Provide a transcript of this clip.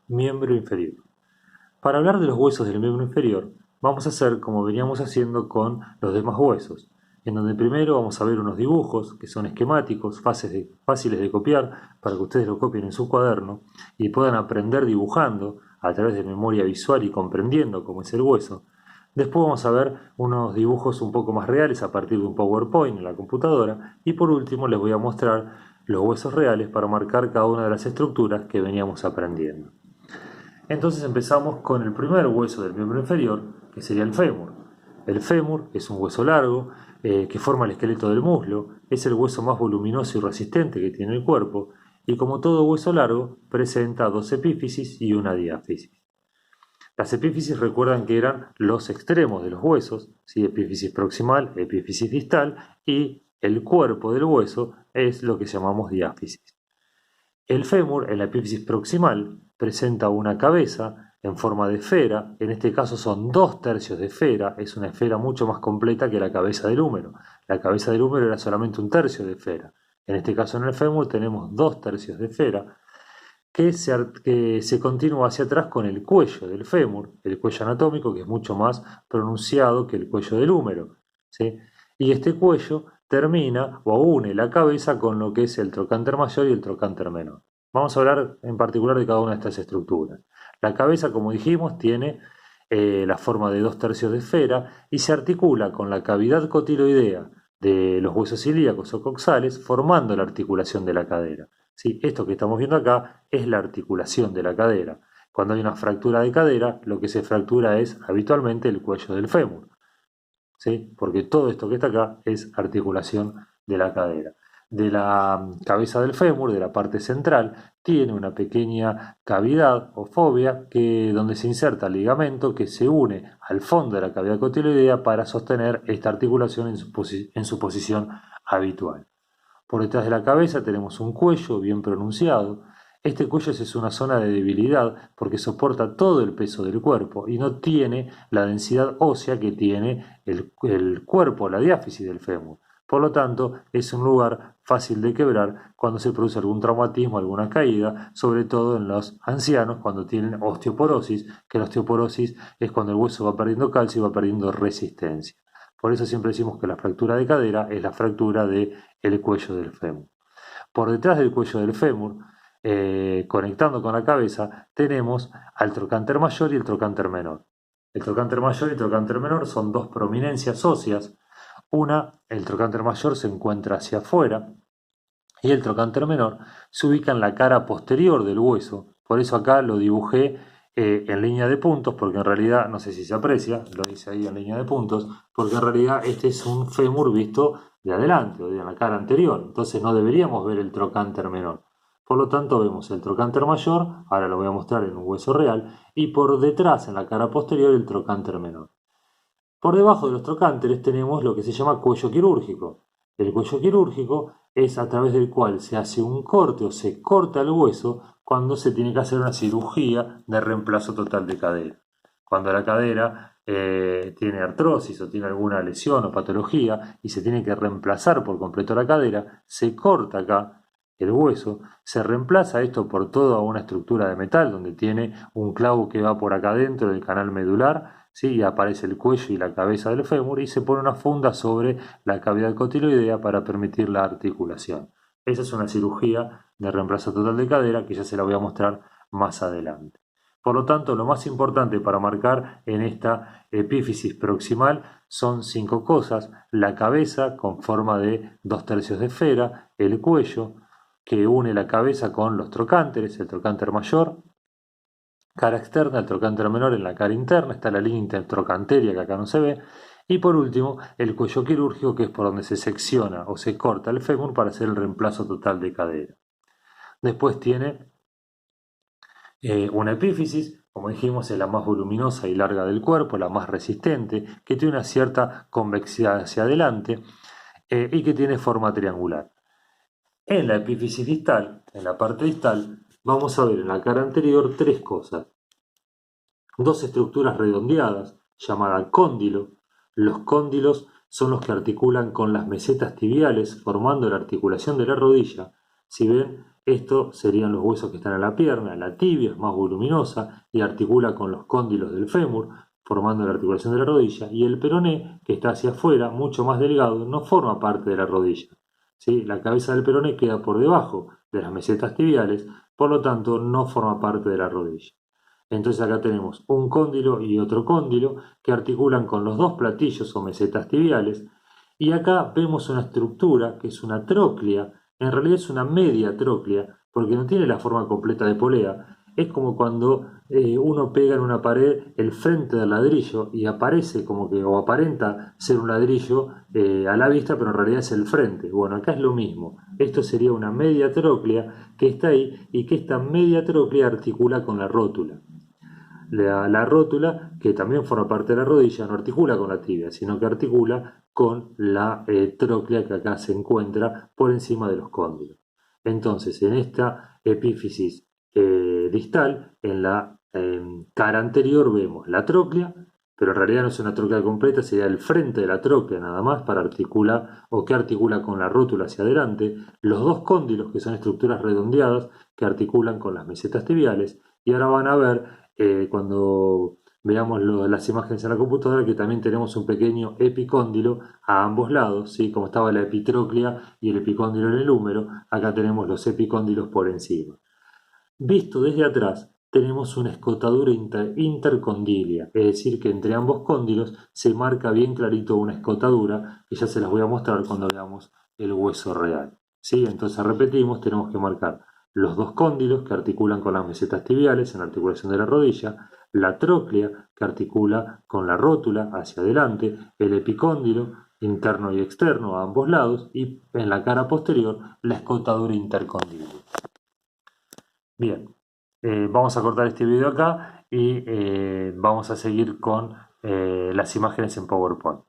Miembro inferior. Para hablar de los huesos del miembro inferior, vamos a hacer como veníamos haciendo con los demás huesos, en donde primero vamos a ver unos dibujos que son esquemáticos, fáciles de copiar, para que ustedes lo copien en su cuaderno y puedan aprender dibujando a través de memoria visual y comprendiendo cómo es el hueso. Después vamos a ver unos dibujos un poco más reales a partir de un PowerPoint en la computadora y por último les voy a mostrar los huesos reales para marcar cada una de las estructuras que veníamos aprendiendo. Entonces empezamos con el primer hueso del miembro inferior, que sería el fémur. El fémur es un hueso largo que forma el esqueleto del muslo, es el hueso más voluminoso y resistente que tiene el cuerpo, y como todo hueso largo, presenta dos epífisis y una diáfisis. Las epífisis recuerdan que eran los extremos de los huesos, ¿sí? Epífisis proximal, epífisis distal, y el cuerpo del hueso es lo que llamamos diáfisis. El fémur, en la epífisis proximal, presenta una cabeza en forma de esfera, en este caso son 2/3 de esfera, es una esfera mucho más completa que la cabeza del húmero. La cabeza del húmero era solamente 1/3 de esfera. En este caso en el fémur tenemos 2/3 de esfera que se continúa hacia atrás con el cuello del fémur, el cuello anatómico que es mucho más pronunciado que el cuello del húmero, ¿sí? Y este cuello termina o une la cabeza con lo que es el trocánter mayor y el trocánter menor. Vamos a hablar en particular de cada una de estas estructuras. La cabeza, como dijimos, tiene la forma de 2/3 de esfera y se articula con la cavidad cotiloidea de los huesos ilíacos o coxales, formando la articulación de la cadera. ¿Sí? Esto que estamos viendo acá es la articulación de la cadera. Cuando hay una fractura de cadera, lo que se fractura es habitualmente el cuello del fémur. ¿Sí? Porque todo esto que está acá es articulación de la cadera. De la cabeza del fémur, de la parte central, tiene una pequeña cavidad o fóvea donde se inserta el ligamento que se une al fondo de la cavidad cotiloidea para sostener esta articulación en su posición habitual. Por detrás de la cabeza tenemos un cuello bien pronunciado. Este cuello es una zona de debilidad porque soporta todo el peso del cuerpo y no tiene la densidad ósea que tiene el cuerpo, la diáfisis del fémur. Por lo tanto, es un lugar fácil de quebrar cuando se produce algún traumatismo, alguna caída, sobre todo en los ancianos cuando tienen osteoporosis, que la osteoporosis es cuando el hueso va perdiendo calcio y va perdiendo resistencia. Por eso siempre decimos que la fractura de cadera es la fractura del cuello del fémur. Por detrás del cuello del fémur, conectando con la cabeza, tenemos al trocánter mayor y el trocánter menor. El trocánter mayor y el trocánter menor son dos prominencias óseas. El trocánter mayor se encuentra hacia afuera y el trocánter menor se ubica en la cara posterior del hueso. Por eso acá lo dibujé en línea de puntos, porque en realidad, no sé si se aprecia, lo hice ahí en línea de puntos, porque en realidad este es un fémur visto de adelante, o de la cara anterior, entonces no deberíamos ver el trocánter menor. Por lo tanto vemos el trocánter mayor, ahora lo voy a mostrar en un hueso real, y por detrás, en la cara posterior, el trocánter menor. Por debajo de los trocánteres tenemos lo que se llama cuello quirúrgico. El cuello quirúrgico es a través del cual se hace un corte o se corta el hueso cuando se tiene que hacer una cirugía de reemplazo total de cadera. Cuando la cadera tiene artrosis o tiene alguna lesión o patología y se tiene que reemplazar por completo la cadera, se corta acá el hueso, se reemplaza esto por toda una estructura de metal donde tiene un clavo que va por acá adentro del canal medular, ¿sí? Y aparece el cuello y la cabeza del fémur y se pone una funda sobre la cavidad cotiloidea para permitir la articulación. Esa es una cirugía de reemplazo total de cadera que ya se la voy a mostrar más adelante. Por lo tanto, lo más importante para marcar en esta epífisis proximal son 5 cosas: la cabeza con forma de 2/3 de esfera, el cuello que une la cabeza con los trocánteres, el trocánter mayor, cara externa, el trocánter menor en la cara interna, está la línea intertrocanteria que acá no se ve, y por último el cuello quirúrgico, que es por donde se secciona o se corta el fémur para hacer el reemplazo total de cadera. Después tiene una epífisis, como dijimos, es la más voluminosa y larga del cuerpo, la más resistente, que tiene una cierta convexidad hacia adelante y que tiene forma triangular. En la epífisis distal, en la parte distal, vamos a ver en la cara anterior 3 cosas. 2 estructuras redondeadas, llamadas cóndilo. Los cóndilos son los que articulan con las mesetas tibiales, formando la articulación de la rodilla. Si ven, Estos serían los huesos que están en la pierna. La tibia es más voluminosa y articula con los cóndilos del fémur, formando la articulación de la rodilla, y el peroné, que está hacia afuera, mucho más delgado, no forma parte de la rodilla. ¿Sí? La cabeza del peroné queda por debajo de las mesetas tibiales, por lo tanto no forma parte de la rodilla. Entonces acá tenemos un cóndilo y otro cóndilo que articulan con los dos platillos o mesetas tibiales, y acá vemos una estructura que es una tróclea. En realidad es una media tróclea porque no tiene la forma completa de polea. Es como cuando uno pega en una pared el frente del ladrillo y aparece como que, o aparenta ser un ladrillo a la vista, pero en realidad es el frente. Bueno, acá es lo mismo. Esto sería una media tróclea que está ahí y que esta media tróclea articula con la rótula. La rótula, que también forma parte de la rodilla, no articula con la tibia, sino que articula con la tróclea que acá se encuentra por encima de los cóndilos. Entonces, en esta epífisis distal, en la cara anterior vemos la tróclea, pero en realidad no es una tróclea completa, sería el frente de la tróclea nada más para articular o que articula con la rótula hacia adelante, los dos cóndilos que son estructuras redondeadas que articulan con las mesetas tibiales, y ahora van a ver cuando veamos las imágenes en la computadora que también tenemos un pequeño epicóndilo a ambos lados, ¿sí? Como estaba la epitróclea y el epicóndilo en el húmero, acá tenemos los epicóndilos por encima. Visto desde atrás, tenemos una escotadura intercondilia, es decir, que entre ambos cóndilos se marca bien clarito una escotadura, que ya se las voy a mostrar cuando veamos el hueso real. ¿Sí? Entonces repetimos, tenemos que marcar los dos cóndilos que articulan con las mesetas tibiales en la articulación de la rodilla, la tróclea que articula con la rótula hacia adelante, el epicóndilo interno y externo a ambos lados y en la cara posterior la escotadura intercondilia. Bien, vamos a cortar este video acá y vamos a seguir con las imágenes en PowerPoint.